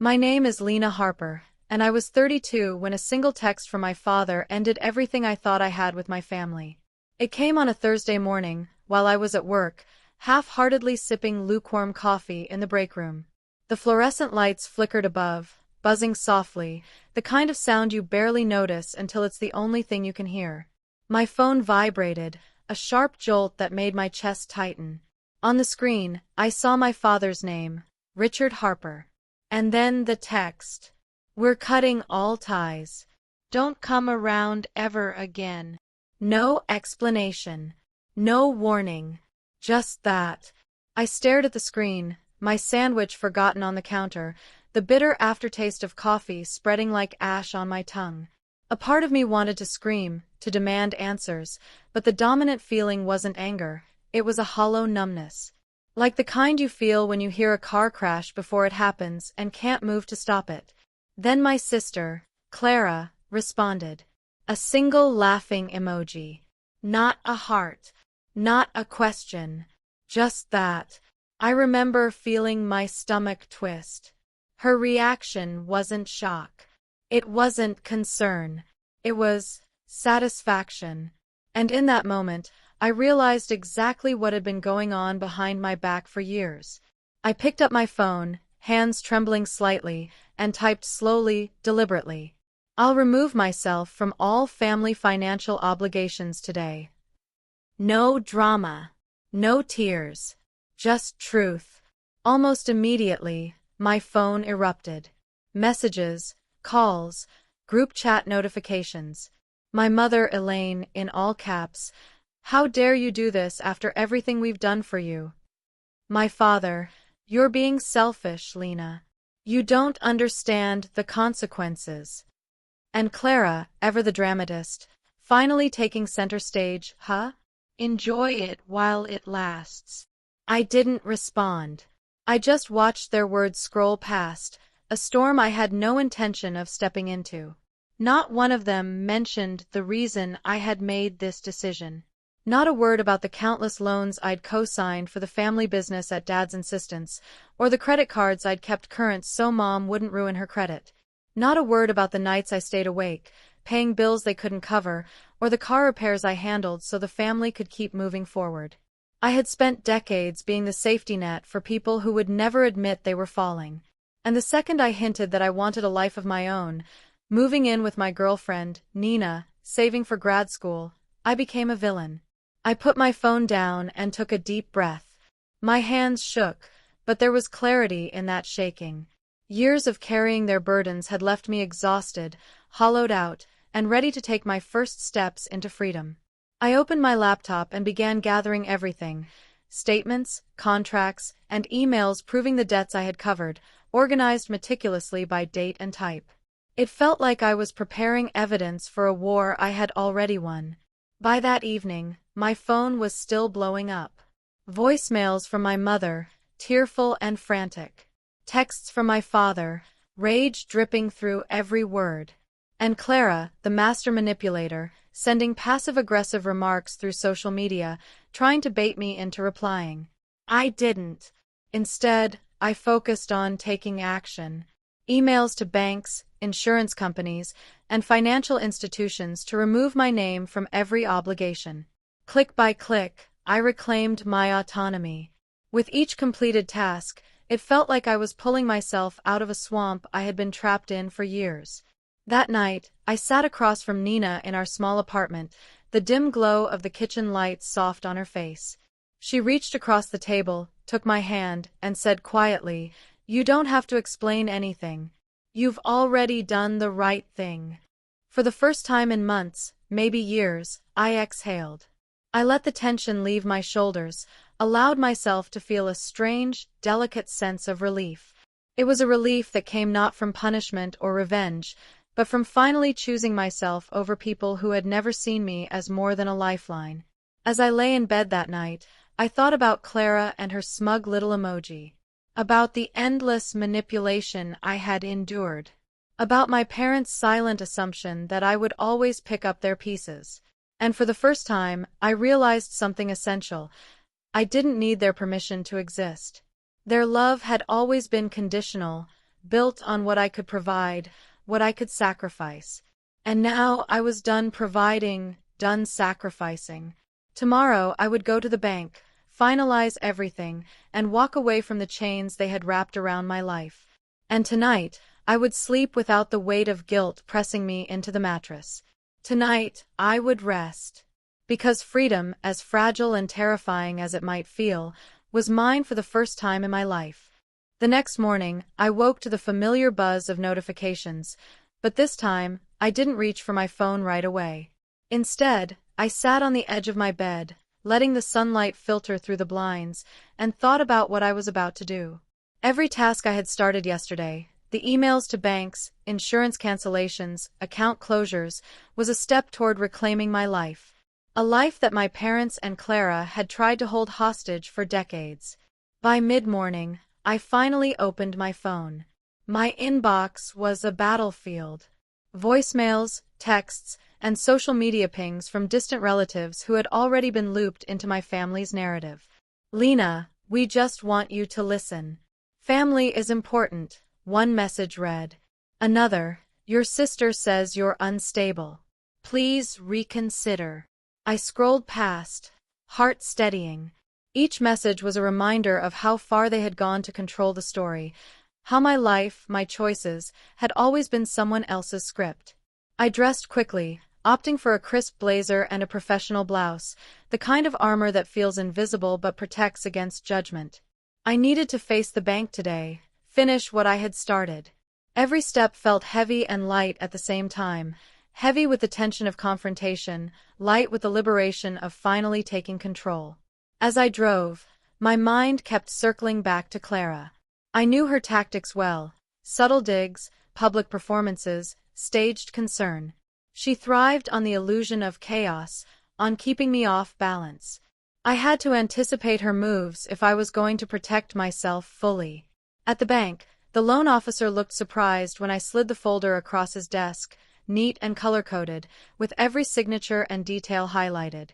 My name is Lena Harper, and I was 32 when a single text from my father ended everything I thought I had with my family. It came on a Thursday morning, while I was at work, half-heartedly sipping lukewarm coffee in the break room. The fluorescent lights flickered above, buzzing softly, the kind of sound you barely notice until it's the only thing you can hear. My phone vibrated, a sharp jolt that made my chest tighten. On the screen, I saw my father's name, Richard Harper. And then the text. We're cutting all ties. Don't come around ever again. No explanation. No warning. Just that. I stared at the screen, my sandwich forgotten on the counter, the bitter aftertaste of coffee spreading like ash on my tongue. A part of me wanted to scream, to demand answers, but the dominant feeling wasn't anger. It was a hollow numbness. Like the kind you feel when you hear a car crash before it happens and can't move to stop it. Then my sister, Clara, responded. A single laughing emoji. Not a heart. Not a question. Just that. I remember feeling my stomach twist. Her reaction wasn't shock. It wasn't concern. It was satisfaction. And in that moment, I realized exactly what had been going on behind my back for years. I picked up my phone, hands trembling slightly, and typed slowly, deliberately. I'll remove myself from all family financial obligations today. No drama. No tears. Just truth. Almost immediately, my phone erupted. Messages, calls, group chat notifications. My mother, Elaine, in all caps. How dare you do this after everything we've done for you? My father, you're being selfish, Lena. You don't understand the consequences. And Clara, ever the dramatist, finally taking center stage, huh? Enjoy it while it lasts. I didn't respond. I just watched their words scroll past, a storm I had no intention of stepping into. Not one of them mentioned the reason I had made this decision. Not a word about the countless loans I'd co-signed for the family business at Dad's insistence, or the credit cards I'd kept current so Mom wouldn't ruin her credit. Not a word about the nights I stayed awake, paying bills they couldn't cover, or the car repairs I handled so the family could keep moving forward. I had spent decades being the safety net for people who would never admit they were falling. And the second I hinted that I wanted a life of my own, moving in with my girlfriend, Nina, saving for grad school, I became a villain. I put my phone down and took a deep breath. My hands shook, but there was clarity in that shaking. Years of carrying their burdens had left me exhausted, hollowed out, and ready to take my first steps into freedom. I opened my laptop and began gathering everything: statements, contracts, and emails proving the debts I had covered, organized meticulously by date and type. It felt like I was preparing evidence for a war I had already won. By that evening, my phone was still blowing up. Voicemails from my mother, tearful and frantic. Texts from my father, rage dripping through every word. And Clara, the master manipulator, sending passive-aggressive remarks through social media, trying to bait me into replying. I didn't. Instead, I focused on taking action. Emails to banks, insurance companies, and financial institutions to remove my name from every obligation. Click by click, I reclaimed my autonomy. With each completed task, it felt like I was pulling myself out of a swamp I had been trapped in for years. That night, I sat across from Nina in our small apartment, the dim glow of the kitchen lights soft on her face. She reached across the table, took my hand, and said quietly, "You don't have to explain anything. You've already done the right thing." For the first time in months, maybe years, I exhaled. I let the tension leave my shoulders, allowed myself to feel a strange, delicate sense of relief. It was a relief that came not from punishment or revenge, but from finally choosing myself over people who had never seen me as more than a lifeline. As I lay in bed that night, I thought about Clara and her smug little emoji, about the endless manipulation I had endured, about my parents' silent assumption that I would always pick up their pieces. And for the first time, I realized something essential. I didn't need their permission to exist. Their love had always been conditional, built on what I could provide, what I could sacrifice. And now I was done providing, done sacrificing. Tomorrow I would go to the bank, finalize everything, and walk away from the chains they had wrapped around my life. And tonight, I would sleep without the weight of guilt pressing me into the mattress. Tonight, I would rest. Because freedom, as fragile and terrifying as it might feel, was mine for the first time in my life. The next morning, I woke to the familiar buzz of notifications, but this time, I didn't reach for my phone right away. Instead, I sat on the edge of my bed, letting the sunlight filter through the blinds, and thought about what I was about to do. Every task I had started yesterday, the emails to banks, insurance cancellations, account closures, was a step toward reclaiming my life. A life that my parents and Clara had tried to hold hostage for decades. By mid-morning, I finally opened my phone. My inbox was a battlefield. Voicemails, texts, and social media pings from distant relatives who had already been looped into my family's narrative. Lena, we just want you to listen. Family is important, one message read. Another, your sister says you're unstable. Please reconsider. I scrolled past, heart steadying. Each message was a reminder of how far they had gone to control the story, how my life, my choices, had always been someone else's script. I dressed quickly, opting for a crisp blazer and a professional blouse, the kind of armor that feels invisible but protects against judgment. I needed to face the bank today, finish what I had started. Every step felt heavy and light at the same time, heavy with the tension of confrontation, light with the liberation of finally taking control. As I drove, my mind kept circling back to Clara. I knew her tactics well: subtle digs, public performances, staged concern. She thrived on the illusion of chaos, on keeping me off balance. I had to anticipate her moves if I was going to protect myself fully. At the bank, the loan officer looked surprised when I slid the folder across his desk, neat and color-coded, with every signature and detail highlighted.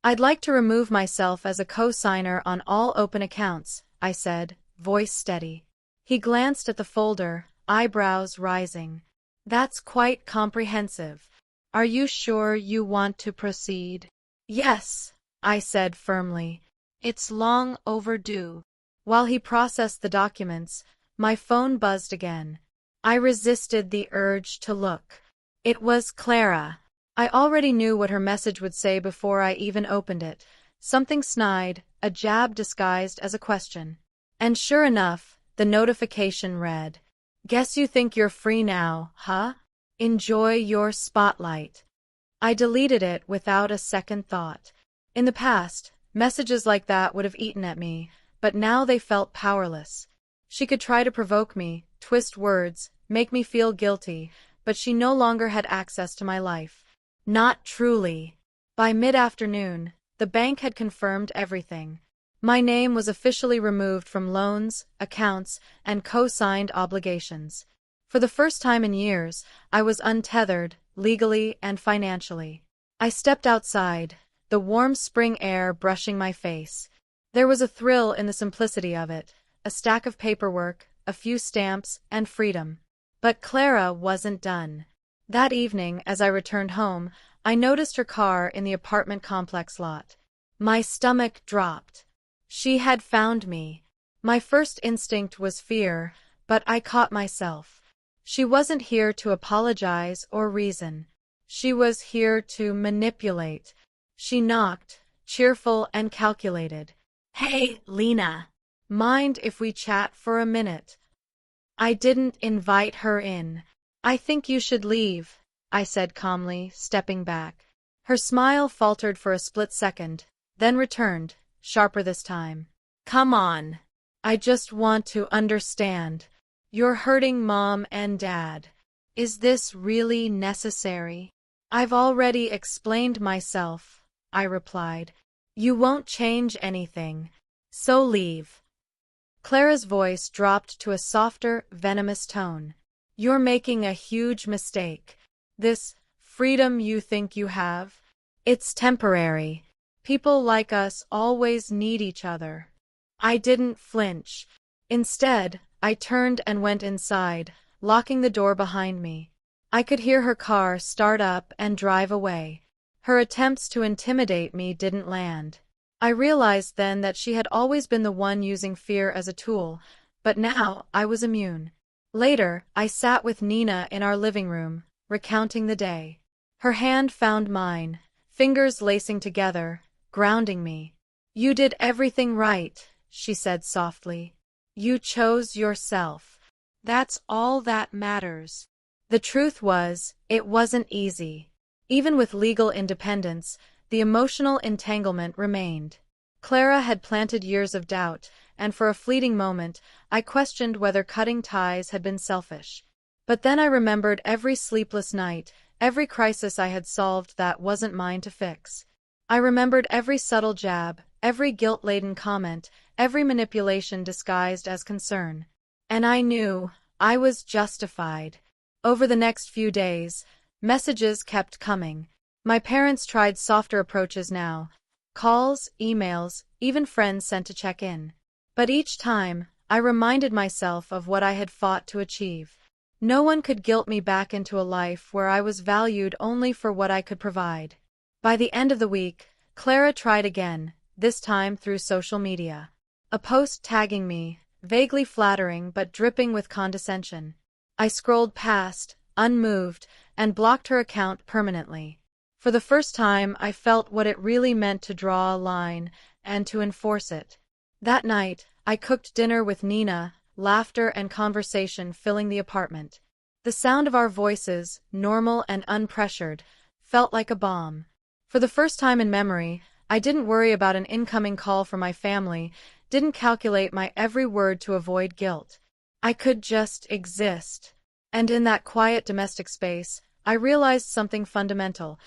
I'd like to remove myself as a co-signer on all open accounts, I said, voice steady. He glanced at the folder, eyebrows rising. That's quite comprehensive. Are you sure you want to proceed? Yes, I said firmly. It's long overdue. While he processed the documents, my phone buzzed again. I resisted the urge to look. It was Clara. I already knew what her message would say before I even opened it. Something snide, a jab disguised as a question. And sure enough, the notification read, "Guess you think you're free now, huh? Enjoy your spotlight." I deleted it without a second thought. In the past, messages like that would have eaten at me, but now they felt powerless. She could try to provoke me, twist words, make me feel guilty, but she no longer had access to my life. Not truly. By mid-afternoon, the bank had confirmed everything. My name was officially removed from loans, accounts, and co-signed obligations. For the first time in years, I was untethered, legally and financially. I stepped outside, the warm spring air brushing my face. There was a thrill in the simplicity of it, a stack of paperwork, a few stamps, and freedom. But Clara wasn't done. That evening, as I returned home, I noticed her car in the apartment complex lot. My stomach dropped. She had found me. My first instinct was fear, but I caught myself. She wasn't here to apologize or reason. She was here to manipulate. She knocked, cheerful and calculated. "Hey, Lena. Mind if we chat for a minute?" I didn't invite her in. "I think you should leave," I said calmly, stepping back. Her smile faltered for a split second, then returned, sharper this time. "Come on. I just want to understand. You're hurting Mom and Dad. Is this really necessary?" "I've already explained myself," I replied. "You won't change anything. So leave." Clara's voice dropped to a softer, venomous tone. "You're making a huge mistake. This freedom you think you have, it's temporary. People like us always need each other." I didn't flinch. Instead, I turned and went inside, locking the door behind me. I could hear her car start up and drive away. Her attempts to intimidate me didn't land. I realized then that she had always been the one using fear as a tool, but now I was immune. Later, I sat with Nina in our living room, recounting the day. Her hand found mine, fingers lacing together, grounding me. "You did everything right," she said softly. "You chose yourself. That's all that matters." The truth was, it wasn't easy. Even with legal independence, the emotional entanglement remained. Clara had planted years of doubt, and for a fleeting moment, I questioned whether cutting ties had been selfish. But then I remembered every sleepless night, every crisis I had solved that wasn't mine to fix. I remembered every subtle jab, every guilt-laden comment, every manipulation disguised as concern. And I knew I was justified. Over the next few days, messages kept coming. My parents tried softer approaches now. Calls, emails, even friends sent to check in. But each time, I reminded myself of what I had fought to achieve. No one could guilt me back into a life where I was valued only for what I could provide. By the end of the week, Clara tried again, this time through social media. A post tagging me, vaguely flattering but dripping with condescension. I scrolled past, unmoved, and blocked her account permanently. For the first time, I felt what it really meant to draw a line, and to enforce it. That night, I cooked dinner with Nina, laughter and conversation filling the apartment. The sound of our voices, normal and unpressured, felt like a balm. For the first time in memory, I didn't worry about an incoming call from my family, didn't calculate my every word to avoid guilt. I could just exist. And in that quiet domestic space, I realized something fundamental.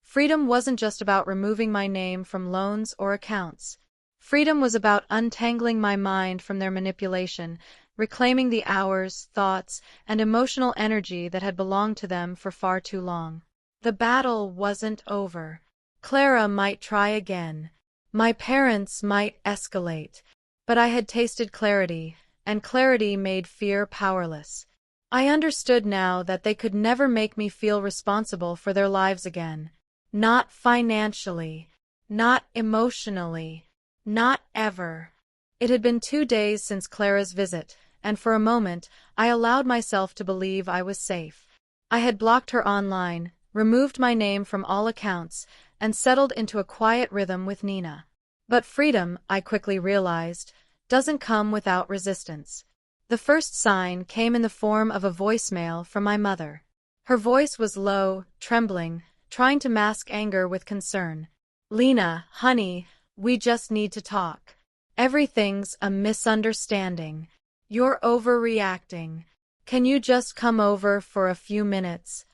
Freedom wasn't just about removing my name from loans or accounts. Freedom was about untangling my mind from their manipulation, reclaiming the hours, thoughts, and emotional energy that had belonged to them for far too long. The battle wasn't over. Clara might try again. My parents might escalate. But I had tasted clarity, and clarity made fear powerless. I understood now that they could never make me feel responsible for their lives again. Not financially. Not emotionally. Not ever. It had been 2 days since Clara's visit, and for a moment, I allowed myself to believe I was safe. I had blocked her online, removed my name from all accounts, and settled into a quiet rhythm with Nina. But freedom, I quickly realized, doesn't come without resistance. The first sign came in the form of a voicemail from my mother. Her voice was low, trembling, trying to mask anger with concern. "Lena, honey, we just need to talk. Everything's a misunderstanding. You're overreacting. Can you just come over for a few minutes?"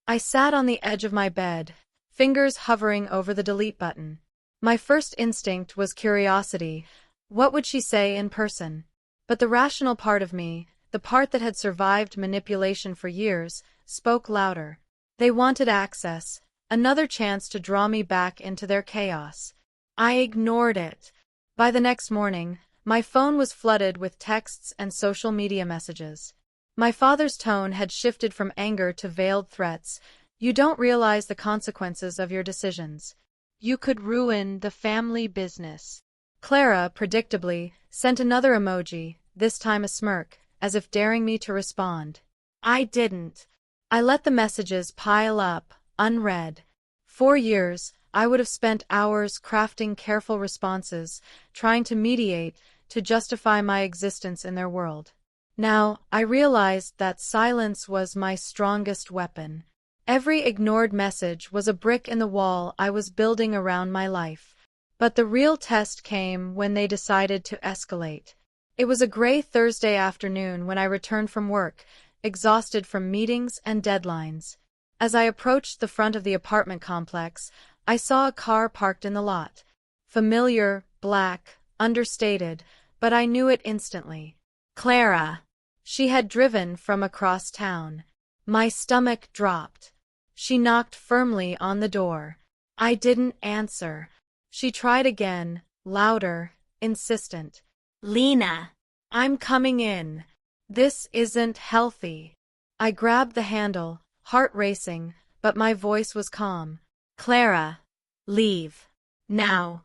I sat on the edge of my bed, fingers hovering over the delete button. My first instinct was curiosity. What would she say in person? But the rational part of me, the part that had survived manipulation for years, spoke louder. They wanted access, another chance to draw me back into their chaos. I ignored it. By the next morning, my phone was flooded with texts and social media messages. My father's tone had shifted from anger to veiled threats. "You don't realize the consequences of your decisions. You could ruin the family business." Clara, predictably, sent another emoji, this time a smirk, as if daring me to respond. I didn't. I let the messages pile up, unread. 4 years, I would have spent hours crafting careful responses, trying to mediate, to justify my existence in their world. Now, I realized that silence was my strongest weapon. Every ignored message was a brick in the wall I was building around my life. But the real test came when they decided to escalate. It was a gray Thursday afternoon when I returned from work, exhausted from meetings and deadlines. As I approached the front of the apartment complex, I saw a car parked in the lot. Familiar, black, understated, but I knew it instantly. Clara. She had driven from across town. My stomach dropped. She knocked firmly on the door. I didn't answer. She tried again, louder, insistent. "Lena, I'm coming in. This isn't healthy. I grabbed the handle, heart racing, but my voice was calm. Clara, leave. Now.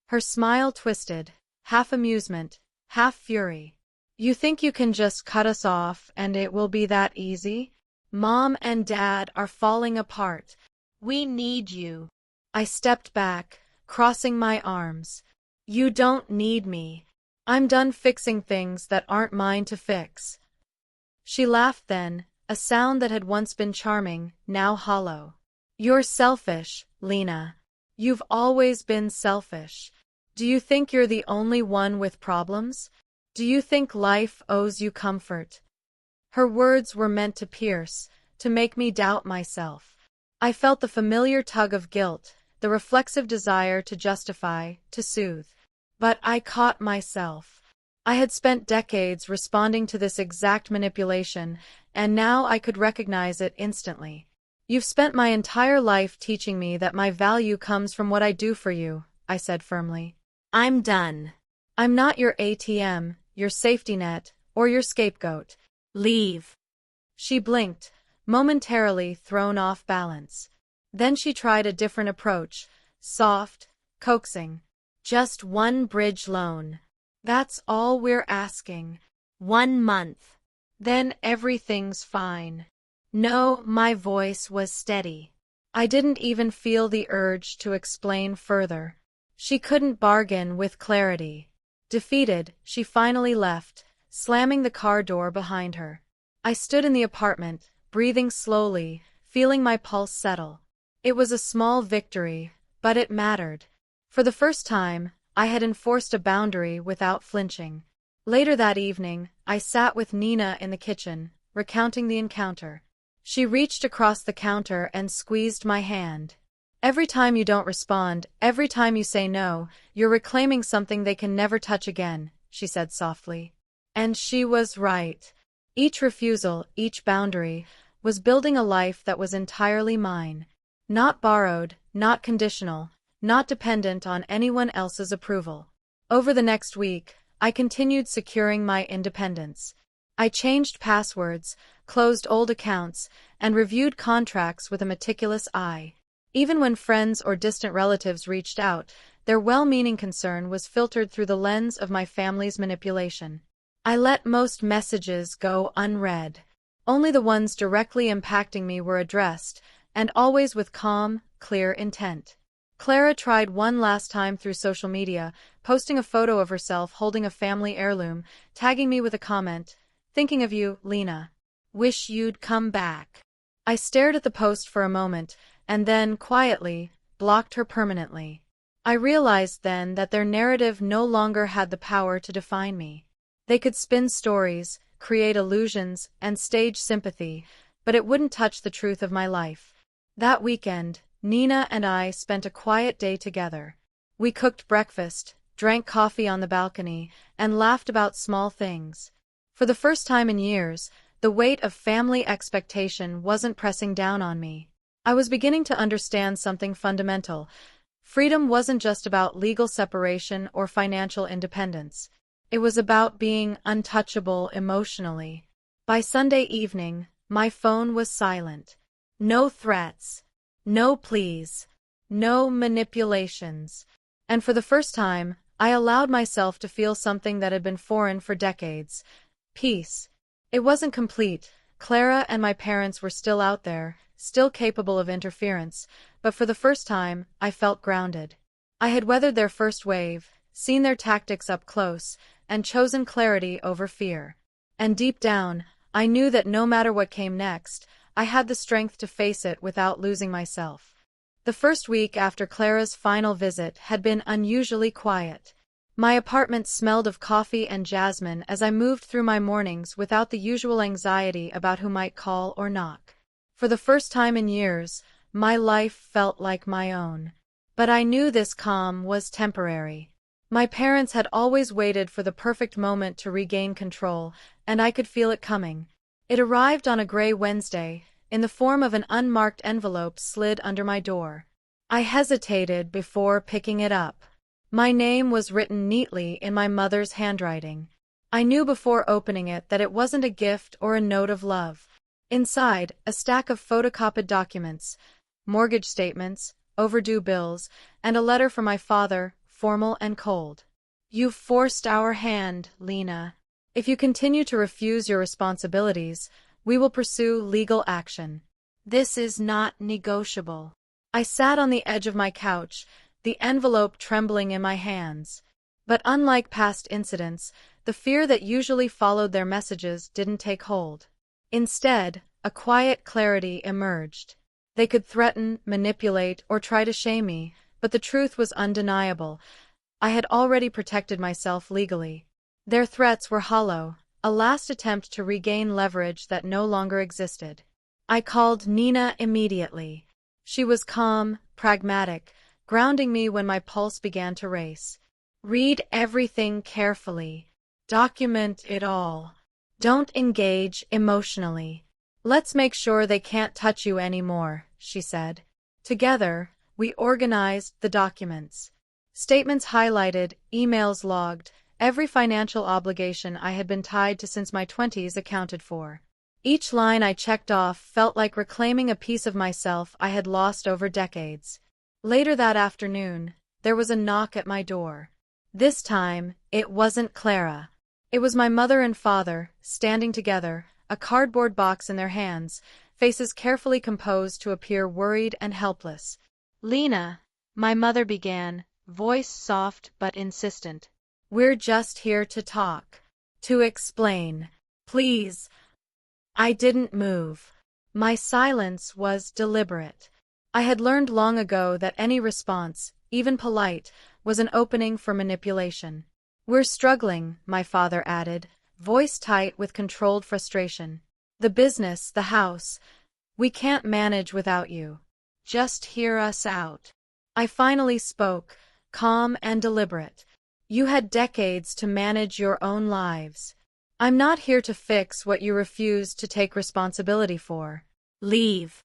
Her smile twisted, half amusement, half fury. You think you can just cut us off and it will be that easy? Mom and Dad are falling apart. We need you. I stepped back, crossing my arms. You don't need me. I'm done fixing things that aren't mine to fix. She laughed then, a sound that had once been charming, now hollow. You're selfish, Lena. You've always been selfish. Do you think you're the only one with problems? Do you think life owes you comfort? Her words were meant to pierce, to make me doubt myself. I felt the familiar tug of guilt, the reflexive desire to justify, to soothe. But I caught myself. I had spent decades responding to this exact manipulation, and now I could recognize it instantly. You've spent my entire life teaching me that my value comes from what I do for you, I said firmly. I'm done. I'm not your ATM, your safety net, or your scapegoat. Leave. She blinked, momentarily thrown off balance. Then she tried a different approach, soft, coaxing. Just one bridge loan. That's all we're asking. 1 month. Then everything's fine. No, my voice was steady. I didn't even feel the urge to explain further. She couldn't bargain with clarity. Defeated, she finally left, slamming the car door behind her. I stood in the apartment, breathing slowly, feeling my pulse settle. It was a small victory, but it mattered. For the first time, I had enforced a boundary without flinching. Later that evening, I sat with Nina in the kitchen, recounting the encounter. She reached across the counter and squeezed my hand. Every time you don't respond, every time you say no, you're reclaiming something they can never touch again, she said softly. And she was right. Each refusal, each boundary, was building a life that was entirely mine. Not borrowed, not conditional, not dependent on anyone else's approval. Over the next week, I continued securing my independence. I changed passwords, closed old accounts, and reviewed contracts with a meticulous eye. Even when friends or distant relatives reached out, their well-meaning concern was filtered through the lens of my family's manipulation. I let most messages go unread. Only the ones directly impacting me were addressed, and always with calm, clear intent. Clara tried one last time through social media, posting a photo of herself holding a family heirloom, tagging me with a comment, "Thinking of you, Lena. Wish you'd come back." I stared at the post for a moment, and then, quietly, blocked her permanently. I realized then that their narrative no longer had the power to define me. They could spin stories, create illusions, and stage sympathy, but it wouldn't touch the truth of my life. That weekend, Nina and I spent a quiet day together. We cooked breakfast, drank coffee on the balcony, and laughed about small things. For the first time in years, the weight of family expectation wasn't pressing down on me. I was beginning to understand something fundamental. Freedom wasn't just about legal separation or financial independence. It was about being untouchable emotionally. By Sunday evening, my phone was silent. No threats. No pleas. No manipulations. And for the first time, I allowed myself to feel something that had been foreign for decades. Peace. It wasn't complete. Clara and my parents were still out there, still capable of interference, but for the first time, I felt grounded. I had weathered their first wave, seen their tactics up close, and chosen clarity over fear. And deep down, I knew that no matter what came next, I had the strength to face it without losing myself. The first week after Clara's final visit had been unusually quiet. My apartment smelled of coffee and jasmine as I moved through my mornings without the usual anxiety about who might call or knock. For the first time in years, my life felt like my own. But I knew this calm was temporary. My parents had always waited for the perfect moment to regain control, and I could feel it coming. It arrived on a gray Wednesday, in the form of an unmarked envelope slid under my door. I hesitated before picking it up. My name was written neatly in my mother's handwriting. I knew before opening it that it wasn't a gift or a note of love. Inside, a stack of photocopied documents, mortgage statements, overdue bills, and a letter from my father, formal and cold. "You've forced our hand, Lena. If you continue to refuse your responsibilities, we will pursue legal action. This is not negotiable." I sat on the edge of my couch, the envelope trembling in my hands. But unlike past incidents, the fear that usually followed their messages didn't take hold. Instead, a quiet clarity emerged. They could threaten, manipulate, or try to shame me, but the truth was undeniable. I had already protected myself legally. Their threats were hollow, a last attempt to regain leverage that no longer existed. I called Nina immediately. She was calm, pragmatic, grounding me when my pulse began to race. "Read everything carefully. Document it all. Don't engage emotionally. Let's make sure they can't touch you anymore," she said. Together, we organized the documents. Statements highlighted, emails logged, every financial obligation I had been tied to since my 20s accounted for. Each line I checked off felt like reclaiming a piece of myself I had lost over decades. Later that afternoon, there was a knock at my door. This time, it wasn't Clara. It was my mother and father, standing together, a cardboard box in their hands, faces carefully composed to appear worried and helpless. "Lena," my mother began, voice soft but insistent. "We're just here to talk. To explain. Please." I didn't move. My silence was deliberate. I had learned long ago that any response, even polite, was an opening for manipulation. "We're struggling," my father added, voice tight with controlled frustration. "The business, the house. We can't manage without you. Just hear us out." I finally spoke, calm and deliberate. "You had decades to manage your own lives. I'm not here to fix what you refuse to take responsibility for. Leave."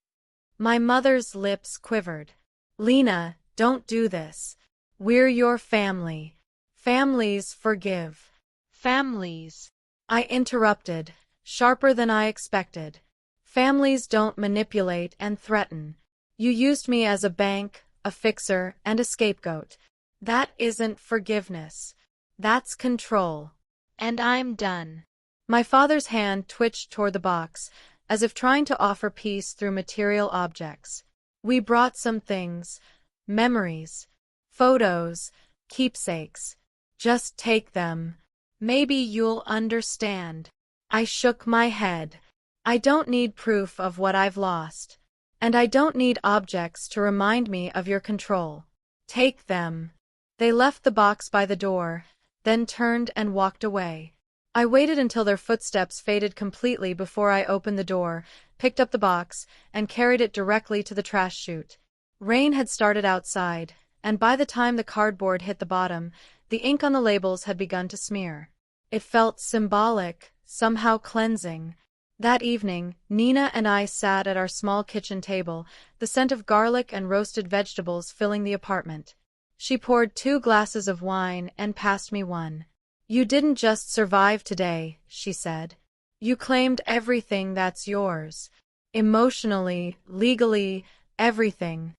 My mother's lips quivered. "Lena, don't do this. We're your family. Families forgive." "Families?" I interrupted, sharper than I expected. "Families don't manipulate and threaten. You used me as a bank, a fixer, and a scapegoat. That isn't forgiveness. That's control. And I'm done." My father's hand twitched toward the box, as if trying to offer peace through material objects. "We brought some things. Memories. Photos. Keepsakes. Just take them. Maybe you'll understand." I shook my head. "I don't need proof of what I've lost. And I don't need objects to remind me of your control. Take them." They left the box by the door, then turned and walked away. I waited until their footsteps faded completely before I opened the door, picked up the box, and carried it directly to the trash chute. Rain had started outside, and by the time the cardboard hit the bottom, the ink on the labels had begun to smear. It felt symbolic, somehow cleansing. That evening, Nina and I sat at our small kitchen table, the scent of garlic and roasted vegetables filling the apartment. She poured 2 glasses of wine and passed me one. "You didn't just survive today," she said. "You claimed everything that's yours. Emotionally, legally, everything."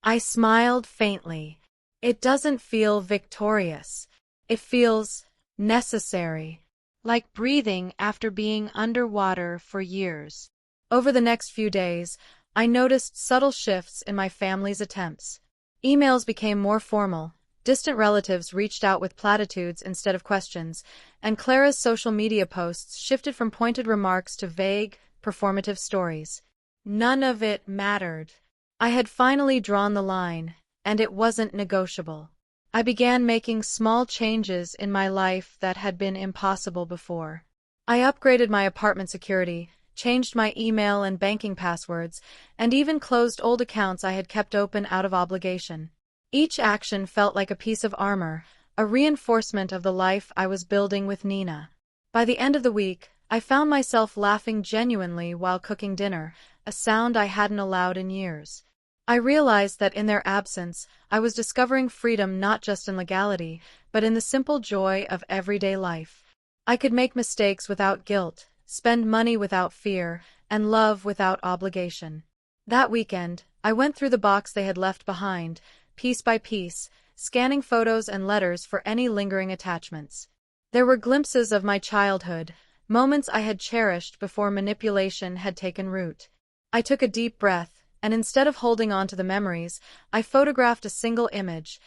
I smiled faintly. It doesn't feel victorious. It feels necessary. Like breathing after being underwater for years. Over the next few days, I noticed subtle shifts in my family's attempts. Emails became more formal, distant relatives reached out with platitudes instead of questions, and Clara's social media posts shifted from pointed remarks to vague, performative stories. None of it mattered. I had finally drawn the line, and it wasn't negotiable. I began making small changes in my life that had been impossible before. I upgraded my apartment security, changed my email and banking passwords, and even closed old accounts I had kept open out of obligation. Each action felt like a piece of armor, a reinforcement of the life I was building with Nina. By the end of the week, I found myself laughing genuinely while cooking dinner, a sound I hadn't allowed in years. I realized that in their absence, I was discovering freedom not just in legality, but in the simple joy of everyday life. I could make mistakes without guilt, spend money without fear, and love without obligation. That weekend, I went through the box they had left behind, piece by piece, scanning photos and letters for any lingering attachments. There were glimpses of my childhood, moments I had cherished before manipulation had taken root. I took a deep breath, and instead of holding on to the memories, I photographed a single image,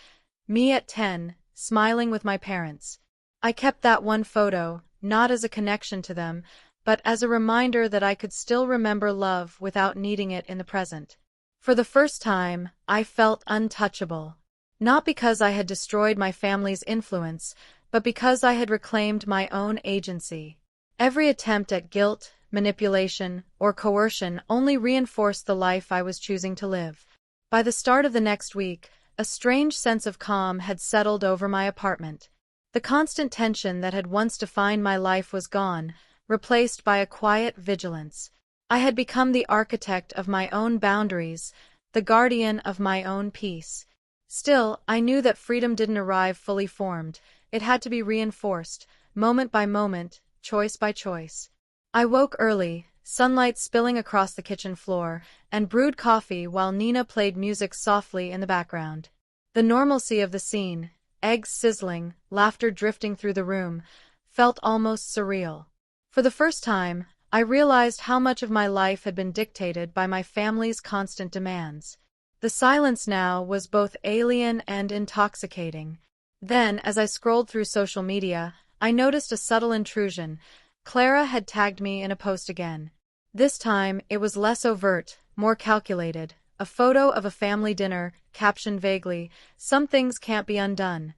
me at 10, smiling with my parents. I kept that one photo, not as a connection to them, but as a reminder that I could still remember love without needing it in the present. For the first time, I felt untouchable. Not because I had destroyed my family's influence, but because I had reclaimed my own agency. Every attempt at guilt, manipulation, or coercion only reinforced the life I was choosing to live. By the start of the next week, a strange sense of calm had settled over my apartment. The constant tension that had once defined my life was gone, replaced by a quiet vigilance. I had become the architect of my own boundaries, the guardian of my own peace. Still, I knew that freedom didn't arrive fully formed. It had to be reinforced, moment by moment, choice by choice. I woke early, sunlight spilling across the kitchen floor, and brewed coffee while Nina played music softly in the background. The normalcy of the scene, eggs sizzling, laughter drifting through the room, felt almost surreal. For the first time, I realized how much of my life had been dictated by my family's constant demands. The silence now was both alien and intoxicating. Then, as I scrolled through social media, I noticed a subtle intrusion. Clara had tagged me in a post again. This time, it was less overt, more calculated. A photo of a family dinner, captioned vaguely, "Some things can't be undone."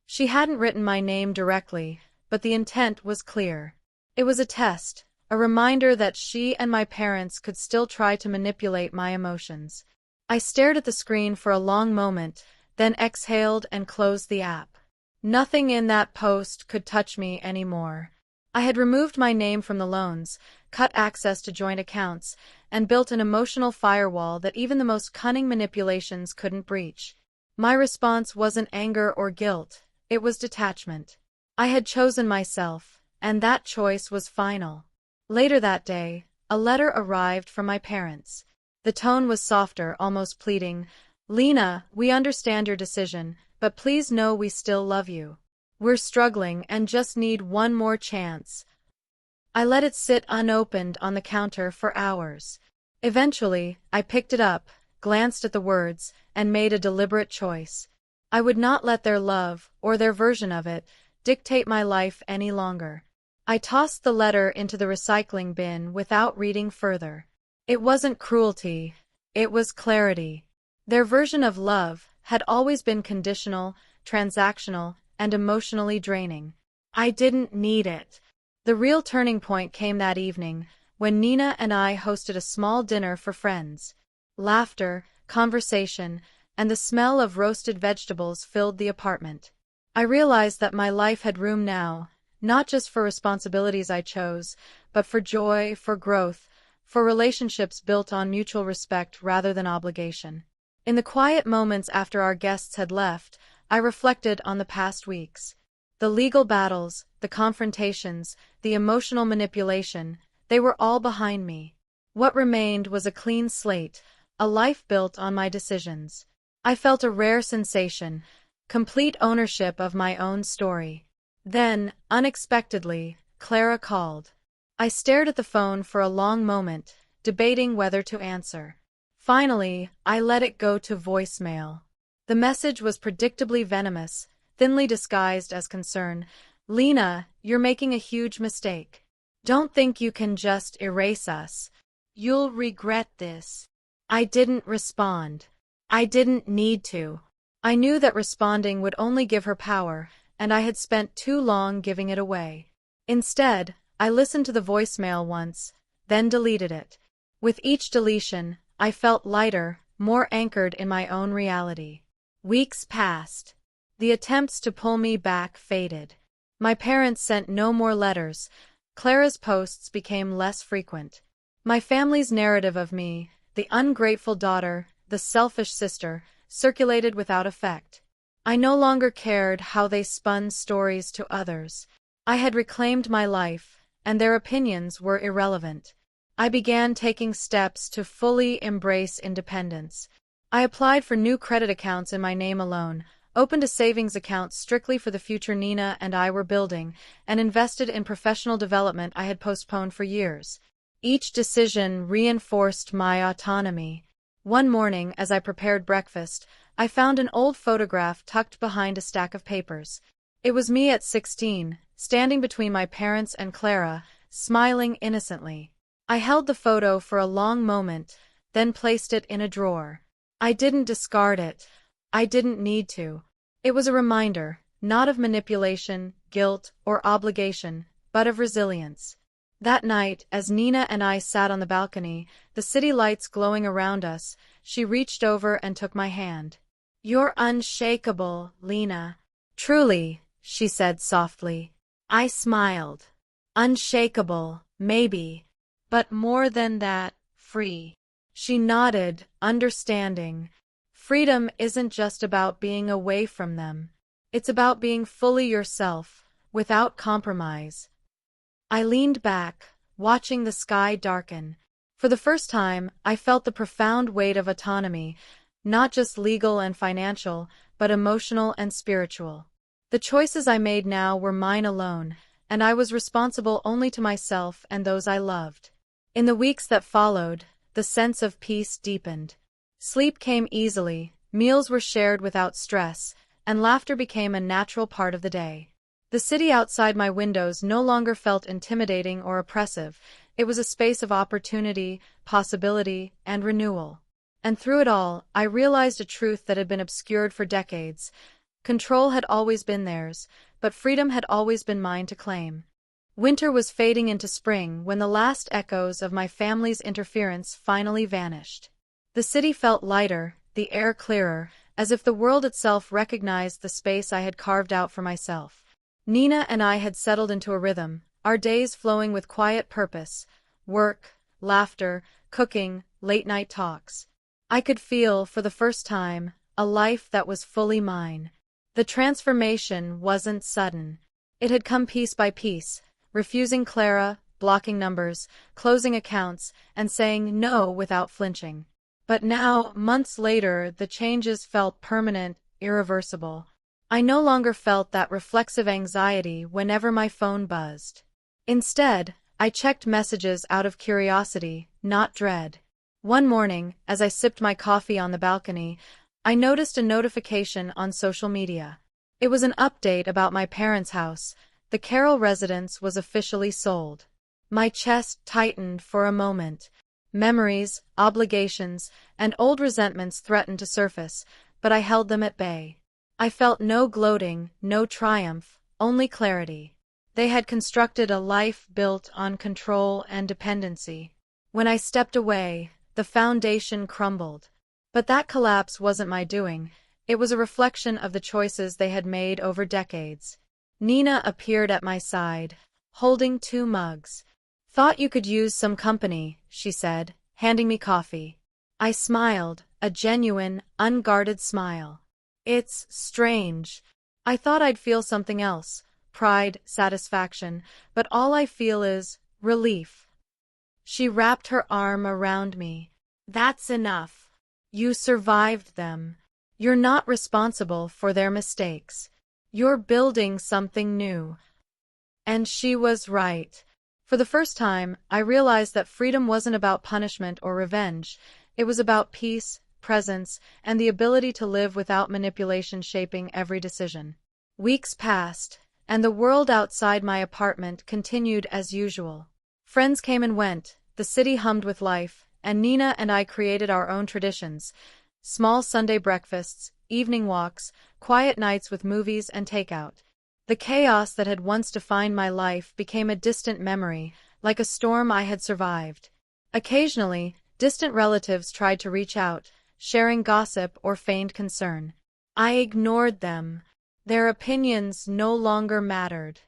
She hadn't written my name directly, but the intent was clear. It was a test, a reminder that she and my parents could still try to manipulate my emotions. I stared at the screen for a long moment, then exhaled and closed the app. Nothing in that post could touch me anymore. I had removed my name from the loans, cut access to joint accounts, and built an emotional firewall that even the most cunning manipulations couldn't breach. My response wasn't anger or guilt, it was detachment. I had chosen myself, and that choice was final. Later that day, a letter arrived from my parents. The tone was softer, almost pleading. "Lena, we understand your decision, but please know we still love you. We're struggling and just need one more chance." I let it sit unopened on the counter for hours. Eventually, I picked it up, glanced at the words, and made a deliberate choice. I would not let their love, or their version of it, dictate my life any longer. I tossed the letter into the recycling bin without reading further. It wasn't cruelty, it was clarity. Their version of love had always been conditional, transactional, and emotionally draining. I didn't need it. The real turning point came that evening, when Nina and I hosted a small dinner for friends. Laughter, conversation, and the smell of roasted vegetables filled the apartment. I realized that my life had room now, not just for responsibilities I chose, but for joy, for growth, for relationships built on mutual respect rather than obligation. In the quiet moments after our guests had left, I reflected on the past weeks. The legal battles, the confrontations, the emotional manipulation, they were all behind me. What remained was a clean slate, a life built on my decisions. I felt a rare sensation, complete ownership of my own story. Then, unexpectedly, Clara called. I stared at the phone for a long moment, debating whether to answer. Finally, I let it go to voicemail. The message was predictably venomous, thinly disguised as concern. "Lena, you're making a huge mistake. Don't think you can just erase us. You'll regret this." I didn't respond. I didn't need to. I knew that responding would only give her power, and I had spent too long giving it away. Instead, I listened to the voicemail once, then deleted it. With each deletion, I felt lighter, more anchored in my own reality. Weeks passed. The attempts to pull me back faded. My parents sent no more letters. Clara's posts became less frequent. My family's narrative of me, the ungrateful daughter, the selfish sister, circulated without effect. I no longer cared how they spun stories to others. I had reclaimed my life, and their opinions were irrelevant. I began taking steps to fully embrace independence. I applied for new credit accounts in my name alone, opened a savings account strictly for the future Nina and I were building, and invested in professional development I had postponed for years. Each decision reinforced my autonomy. One morning, as I prepared breakfast, I found an old photograph tucked behind a stack of papers. It was me at 16, standing between my parents and Clara, smiling innocently. I held the photo for a long moment, then placed it in a drawer. I didn't discard it. I didn't need to. It was a reminder, not of manipulation, guilt, or obligation, but of resilience. That night, as Nina and I sat on the balcony, the city lights glowing around us, she reached over and took my hand. "You're unshakable, Lena." "Truly," she said softly. I smiled. "Unshakable, maybe. But more than that, free." She nodded, understanding. Freedom isn't just about being away from them. It's about being fully yourself, without compromise. I leaned back, watching the sky darken. For the first time, I felt the profound weight of autonomy, not just legal and financial, but emotional and spiritual. The choices I made now were mine alone, and I was responsible only to myself and those I loved. In the weeks that followed, the sense of peace deepened. Sleep came easily, meals were shared without stress, and laughter became a natural part of the day. The city outside my windows no longer felt intimidating or oppressive. It was a space of opportunity, possibility, and renewal. And through it all, I realized a truth that had been obscured for decades. Control had always been theirs, but freedom had always been mine to claim. Winter was fading into spring when the last echoes of my family's interference finally vanished. The city felt lighter, the air clearer, as if the world itself recognized the space I had carved out for myself. Nina and I had settled into a rhythm, our days flowing with quiet purpose: work, laughter, cooking, late-night talks. I could feel, for the first time, a life that was fully mine. The transformation wasn't sudden. It had come piece by piece, refusing Clara, blocking numbers, closing accounts, and saying no without flinching. But now, months later, the changes felt permanent, irreversible. I no longer felt that reflexive anxiety whenever my phone buzzed. Instead, I checked messages out of curiosity, not dread. One morning, as I sipped my coffee on the balcony, I noticed a notification on social media. It was an update about my parents' house. The Carroll residence was officially sold. My chest tightened for a moment. Memories, obligations, and old resentments threatened to surface, but I held them at bay. I felt no gloating, no triumph, only clarity. They had constructed a life built on control and dependency. When I stepped away, the foundation crumbled. But that collapse wasn't my doing. It was a reflection of the choices they had made over decades. Nina appeared at my side, holding 2 mugs. "Thought you could use some company," she said, handing me coffee. I smiled, a genuine, unguarded smile. "It's strange. I thought I'd feel something else, pride, satisfaction, but all I feel is relief." She wrapped her arm around me. "That's enough. You survived them. You're not responsible for their mistakes. You're building something new." And she was right. For the first time, I realized that freedom wasn't about punishment or revenge. It was about peace, presence, and the ability to live without manipulation shaping every decision. Weeks passed, and the world outside my apartment continued as usual. Friends came and went, the city hummed with life, and Nina and I created our own traditions: small Sunday breakfasts, evening walks, quiet nights with movies and takeout. The chaos that had once defined my life became a distant memory, like a storm I had survived. Occasionally, distant relatives tried to reach out, sharing gossip or feigned concern. I ignored them. Their opinions no longer mattered.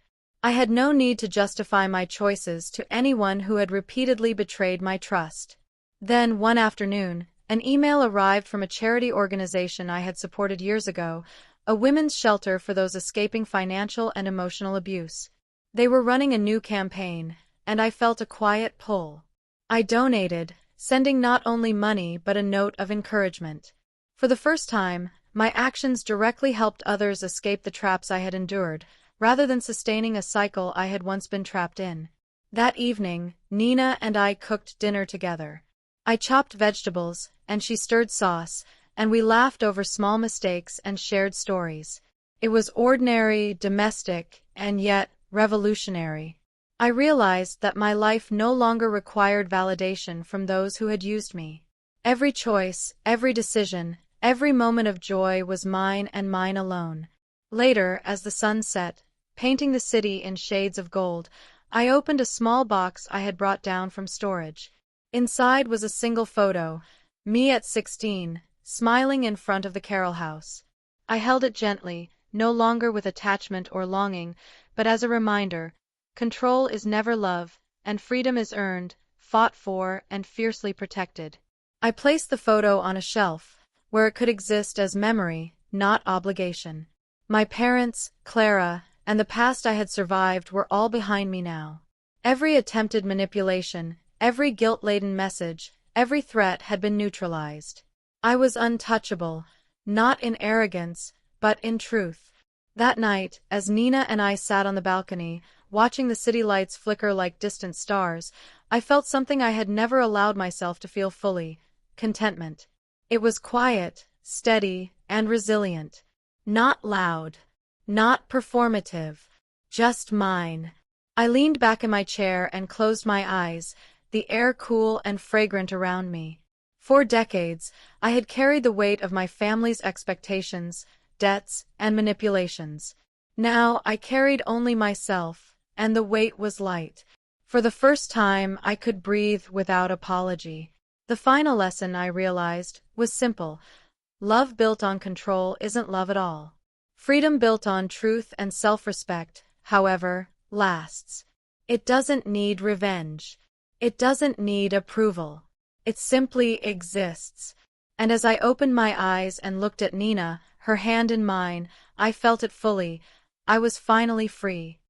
I had no need to justify my choices to anyone who had repeatedly betrayed my trust. Then, one afternoon, an email arrived from a charity organization I had supported years ago, a women's shelter for those escaping financial and emotional abuse. They were running a new campaign, and I felt a quiet pull. I donated, sending not only money but a note of encouragement. For the first time, my actions directly helped others escape the traps I had endured, rather than sustaining a cycle I had once been trapped in. That evening, Nina and I cooked dinner together. I chopped vegetables, and she stirred sauce, and we laughed over small mistakes and shared stories. It was ordinary, domestic, and yet revolutionary. I realized that my life no longer required validation from those who had used me. Every choice, every decision, every moment of joy was mine and mine alone. Later, as the sun set, painting the city in shades of gold, I opened a small box I had brought down from storage. Inside was a single photo, me at 16, smiling in front of the Carroll house. I held it gently, no longer with attachment or longing, but as a reminder: control is never love, and freedom is earned, fought for, and fiercely protected. I placed the photo on a shelf, where it could exist as memory, not obligation. My parents, Clara, and the past I had survived were all behind me now. Every attempted manipulation, every guilt-laden message, every threat had been neutralized. I was untouchable, not in arrogance, but in truth. That night, as Nina and I sat on the balcony, watching the city lights flicker like distant stars, I felt something I had never allowed myself to feel fully: contentment. It was quiet, steady, and resilient. Not loud. Not performative. Just mine. I leaned back in my chair and closed my eyes, the air cool and fragrant around me. For decades, I had carried the weight of my family's expectations, debts, and manipulations. Now I carried only myself, and the weight was light. For the first time, I could breathe without apology. The final lesson, I realized, was simple: love built on control isn't love at all. Freedom built on truth and self-respect, however, lasts. It doesn't need revenge. It doesn't need approval. It simply exists. And as I opened my eyes and looked at Nina, her hand in mine, I felt it fully. I was finally free.